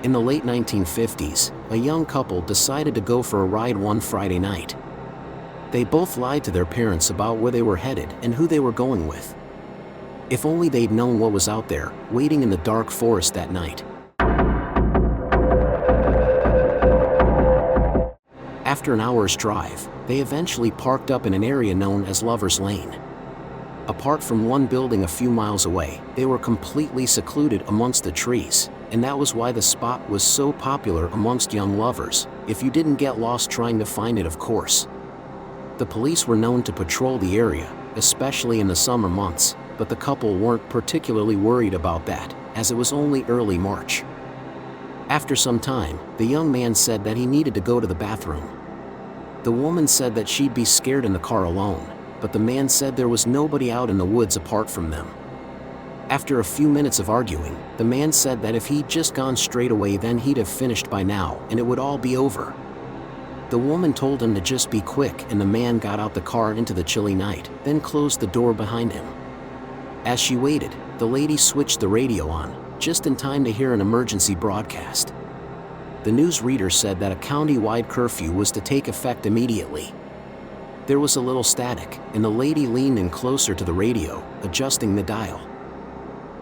In the late 1950s, a young couple decided to go for a ride one Friday night. They both lied to their parents about where they were headed and who they were going with. If only they'd known what was out there, waiting in the dark forest that night. After an hour's drive, they eventually parked up in an area known as Lover's Lane. Apart from one building a few miles away, they were completely secluded amongst the trees, and that was why the spot was so popular amongst young lovers, if you didn't get lost trying to find it, of course. The police were known to patrol the area, especially in the summer months, but the couple weren't particularly worried about that, as it was only early March. After some time, the young man said that he needed to go to the bathroom. The woman said that she'd be scared in the car alone, but the man said there was nobody out in the woods apart from them. After a few minutes of arguing, the man said that if he'd just gone straight away then he'd have finished by now and it would all be over. The woman told him to just be quick, and the man got out the car into the chilly night, then closed the door behind him. As she waited, the lady switched the radio on, just in time to hear an emergency broadcast. The newsreader said that a county-wide curfew was to take effect immediately. There was a little static, and the lady leaned in closer to the radio, adjusting the dial.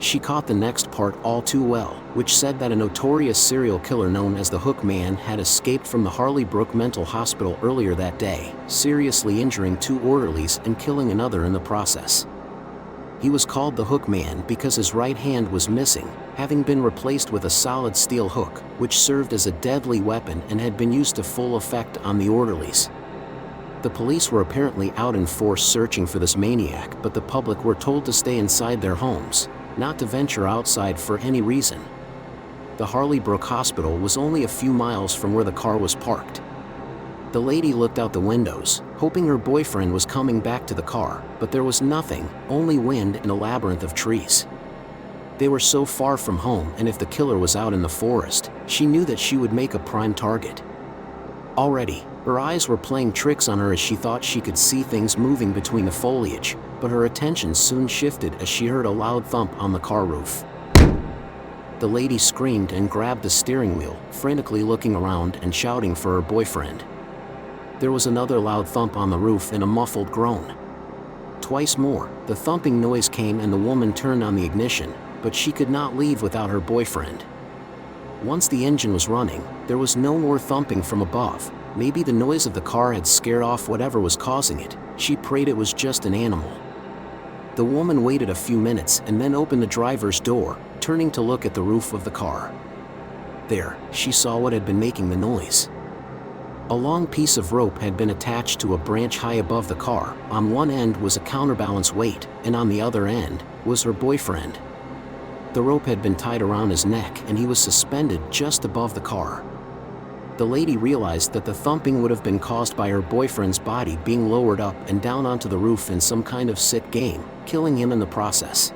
She caught the next part all too well, which said that a notorious serial killer known as the Hookman had escaped from the Harley Brook Mental Hospital earlier that day, seriously injuring 2 orderlies and killing another in the process. He was called the Hookman because his right hand was missing, having been replaced with a solid steel hook, which served as a deadly weapon and had been used to full effect on the orderlies. The police were apparently out in force searching for this maniac, but the public were told to stay inside their homes, not to venture outside for any reason. The Harley Brook Hospital was only a few miles from where the car was parked. The lady looked out the windows, hoping her boyfriend was coming back to the car, but there was nothing, only wind and a labyrinth of trees. They were so far from home, and if the killer was out in the forest, she knew that she would make a prime target. Already, her eyes were playing tricks on her as she thought she could see things moving between the foliage, but her attention soon shifted as she heard a loud thump on the car roof. The lady screamed and grabbed the steering wheel, frantically looking around and shouting for her boyfriend. There was another loud thump on the roof and a muffled groan. Twice more, the thumping noise came and the woman turned on the ignition, but she could not leave without her boyfriend. Once the engine was running, there was no more thumping from above. Maybe the noise of the car had scared off whatever was causing it. She prayed it was just an animal. The woman waited a few minutes and then opened the driver's door, turning to look at the roof of the car. There, she saw what had been making the noise. A long piece of rope had been attached to a branch high above the car. On one end was a counterbalance weight, and on the other end was her boyfriend. The rope had been tied around his neck and he was suspended just above the car. The lady realized that the thumping would have been caused by her boyfriend's body being lowered up and down onto the roof in some kind of sick game, killing him in the process.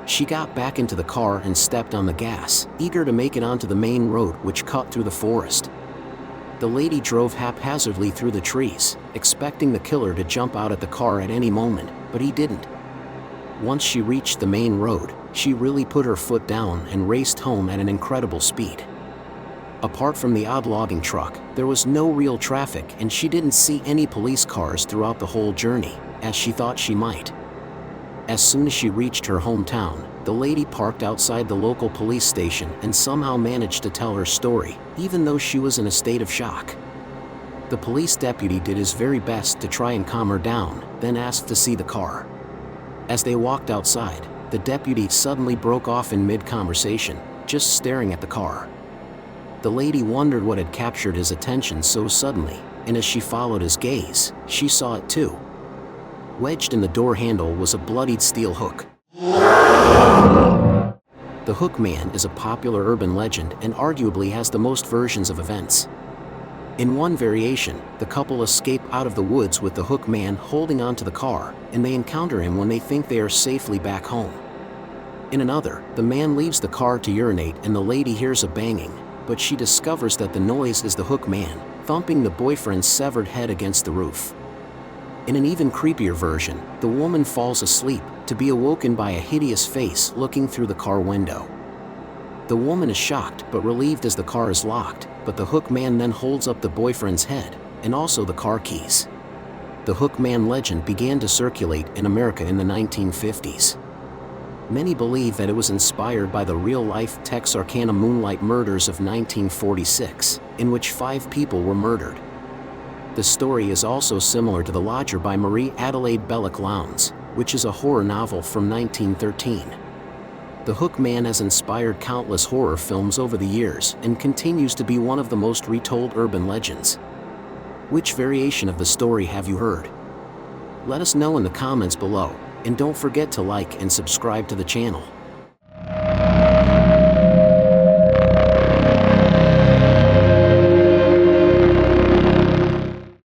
She got back into the car and stepped on the gas, eager to make it onto the main road which cut through the forest. The lady drove haphazardly through the trees, expecting the killer to jump out at the car at any moment, but he didn't. Once she reached the main road, she really put her foot down and raced home at an incredible speed. Apart from the odd logging truck, there was no real traffic and she didn't see any police cars throughout the whole journey, as she thought she might. As soon as she reached her hometown, the lady parked outside the local police station and somehow managed to tell her story, even though she was in a state of shock. The police deputy did his very best to try and calm her down, then asked to see the car. As they walked outside, the deputy suddenly broke off in mid-conversation, just staring at the car. The lady wondered what had captured his attention so suddenly, and as she followed his gaze, she saw it too. Wedged in the door handle was a bloodied steel hook. The Hookman is a popular urban legend and arguably has the most versions of events. In one variation, the couple escape out of the woods with the Hookman holding onto the car, and they encounter him when they think they are safely back home. In another, the man leaves the car to urinate and the lady hears a banging, but she discovers that the noise is the Hookman thumping the boyfriend's severed head against the roof. In an even creepier version, the woman falls asleep, to be awoken by a hideous face looking through the car window. The woman is shocked but relieved as the car is locked, but the Hookman then holds up the boyfriend's head, and also the car keys. The Hookman legend began to circulate in America in the 1950s. Many believe that it was inspired by the real-life Texarkana Moonlight Murders of 1946, in which 5 people were murdered. The story is also similar to The Lodger by Marie Adelaide Belloc Lowndes, which is a horror novel from 1913. The Hookman has inspired countless horror films over the years and continues to be one of the most retold urban legends. Which variation of the story have you heard? Let us know in the comments below, and don't forget to like and subscribe to the channel.